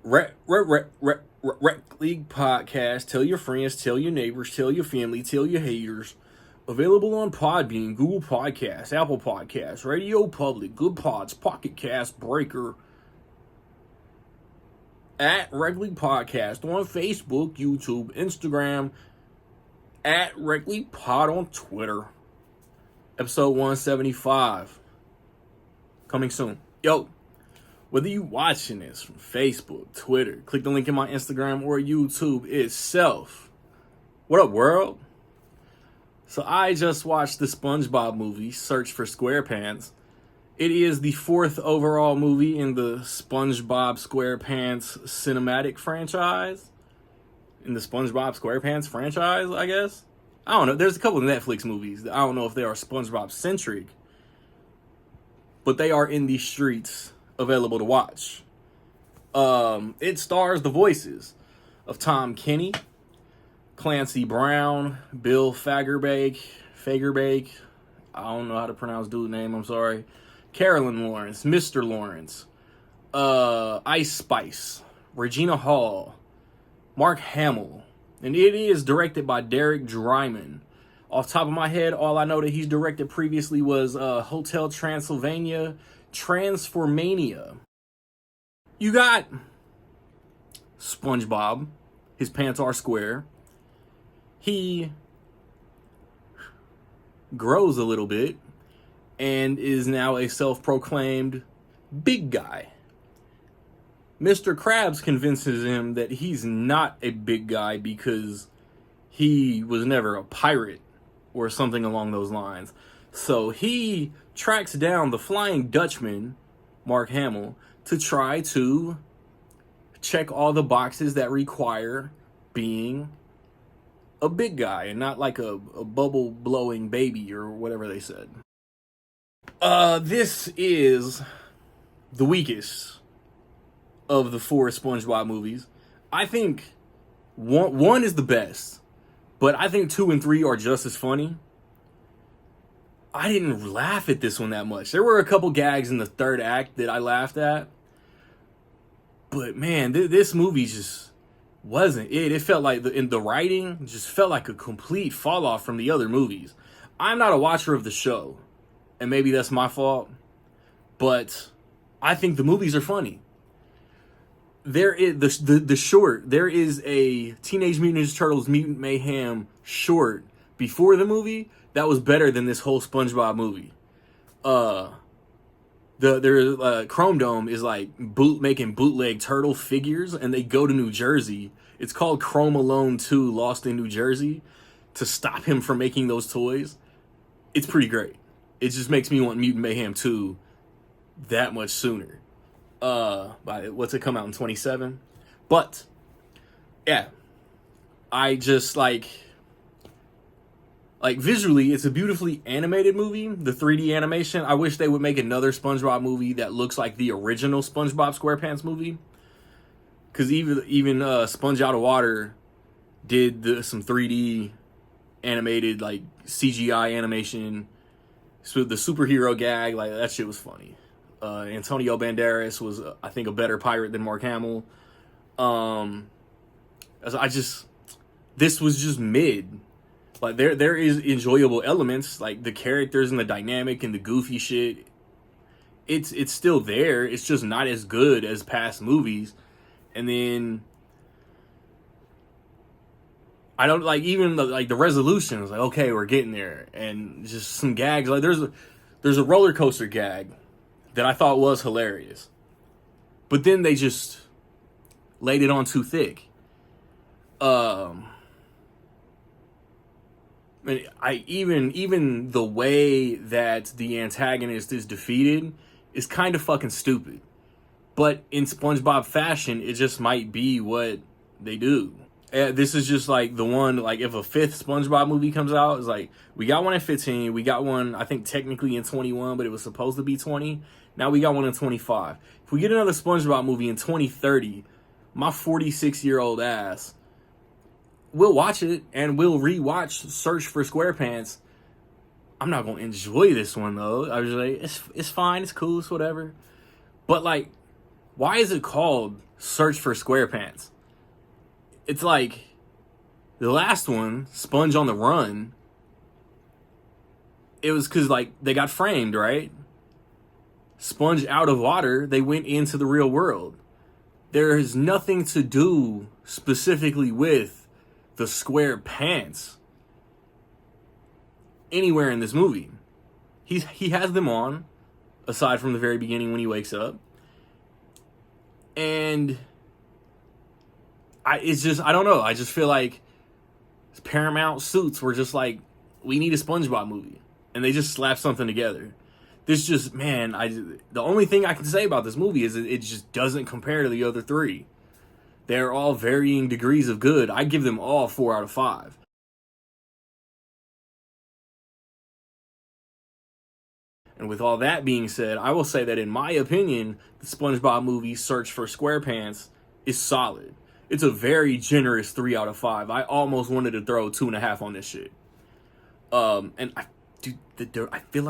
Rec League Podcast. Tell your friends, tell your neighbors, tell your family, tell your haters. Available on Podbean, Google Podcasts, Apple Podcasts, Radio Public, Good Pods, Pocket Cast, Breaker. At Rec League Podcast on Facebook, YouTube, Instagram. At Rec League Pod on Twitter. Episode 175. Coming soon. Yo. Whether you watching this from Facebook, Twitter, click the link in my Instagram or YouTube itself. What up, world? So I just watched the SpongeBob movie, Search for SquarePants. It is the 4th overall movie in the SpongeBob SquarePants cinematic franchise. In the SpongeBob SquarePants franchise, I guess. I don't know. There's a couple of Netflix movies. I don't know if they are SpongeBob-centric. But they are in the streets, available to watch. It stars the voices of Tom Kenny, Clancy Brown, Bill Fagerbakke. I don't know how to pronounce dude's name, I'm sorry. Carolyn Lawrence, Mr. Lawrence, Ice Spice, Regina Hall, Mark Hamill. And it is directed by Derek Dryman. Off the top of my head, all I know that he's directed previously was Hotel Transylvania, Transformania. You got SpongeBob. His pants are square. He grows a little bit and is now a self-proclaimed big guy. Mr. Krabs convinces him that he's not a big guy because he was never a pirate or something along those lines. So he tracks down the Flying Dutchman, Mark Hamill, to try to check all the boxes that require being a big guy and not like a bubble blowing baby or whatever they said. This is the weakest of the 4 SpongeBob movies. I think one is the best, but I think 2 and 3 are just as funny. I didn't laugh at this one that much. There were a couple gags in the 3rd act that I laughed at. But man, this movie just wasn't it. It felt like the writing just felt like a complete fall off from the other movies. I'm not a watcher of the show, and maybe that's my fault, but I think the movies are funny. There is the short. There is a Teenage Mutant Ninja Turtles Mutant Mayhem short before the movie that was better than this whole SpongeBob movie. Chrome Dome is like making bootleg turtle figures, and they go to New Jersey. It's called Chrome Alone 2 Lost in New Jersey to stop him from making those toys. It's pretty great. It just makes me want Mutant Mayhem 2 that much sooner. What's it come out in 27? But yeah, I just like visually, it's a beautifully animated movie. The 3D animation. I wish they would make another SpongeBob movie that looks like the original SpongeBob SquarePants movie. Because even Sponge Out of Water did some 3D animated like CGI animation. So the superhero gag, like that shit was funny. Antonio Banderas was, I think, a better pirate than Mark Hamill. This was just mid. Like there is enjoyable elements, like the characters and the dynamic and the goofy shit. It's still there. It's just not as good as past movies. And then I don't like even the resolution. It's like, okay, we're getting there, and just some gags. Like there's a roller coaster gag that I thought was hilarious, but then they just laid it on too thick. Even the way that the antagonist is defeated is kind of fucking stupid. But in SpongeBob fashion, it just might be what they do. This is just like the one, like if a 5th SpongeBob movie comes out, it's like, we got one in 15, we got one, I think technically in 21, but it was supposed to be 20. Now we got one in 25. If we get another SpongeBob movie in 2030, my 46-year-old ass will watch it and will rewatch Search for SquarePants. I'm not going to enjoy this one, though. I was like, it's fine, it's cool, it's whatever. But, like, why is it called Search for SquarePants? It's like the last one, Sponge on the Run. It was because like they got framed, right? Sponge out of water, they went into the real world. There is nothing to do specifically with the SquarePants anywhere in this movie. He has them on, aside from the very beginning when he wakes up. And I don't know. I just feel like Paramount Suits were just like, we need a SpongeBob movie. And they just slapped something together. This just, man, the only thing I can say about this movie is it just doesn't compare to the other three. They're all varying degrees of good. I give them all 4 out of 5. And with all that being said, I will say that in my opinion, the SpongeBob movie Search for SquarePants is solid. It's a very generous 3 out of 5. I almost wanted to throw 2.5 on this shit. And I feel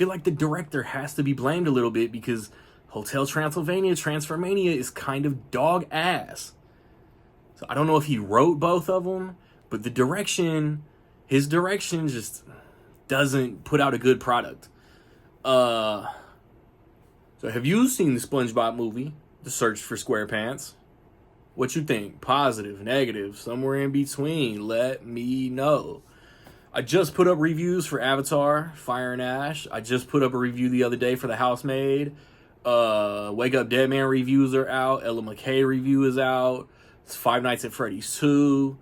like the director has to be blamed a little bit because Hotel Transylvania Transformania is kind of dog ass. So I don't know if he wrote both of them, but his direction just doesn't put out a good product. So have you seen the SpongeBob movie, The Search for SquarePants? What you think? Positive, negative, somewhere in between? Let me know. I just put up reviews for Avatar, Fire and Ash. I just put up a review the other day for The Housemaid. Wake Up Dead Man reviews are out. Ella McKay review is out. It's Five Nights at Freddy's 2.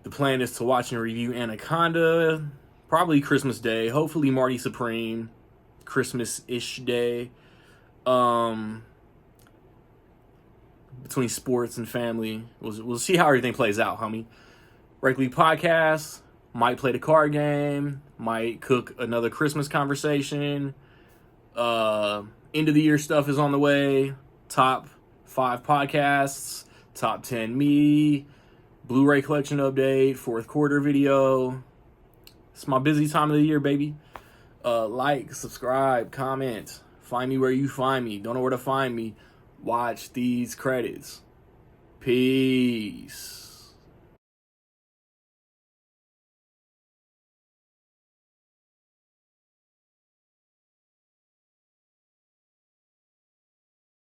The plan is to watch and review Anaconda. Probably Christmas Day. Hopefully Marty Supreme. Christmas-ish day. Between sports and family. We'll see how everything plays out, homie. Regularly podcast. Might play the card game. Might cook another Christmas conversation. End of the year stuff is on the way. Top 5 podcasts. Top 10 me. Blu-ray collection update. 4th quarter video. It's my busy time of the year, baby. Like, subscribe, comment. Find me where you find me. Don't know where to find me. Watch these credits. Peace.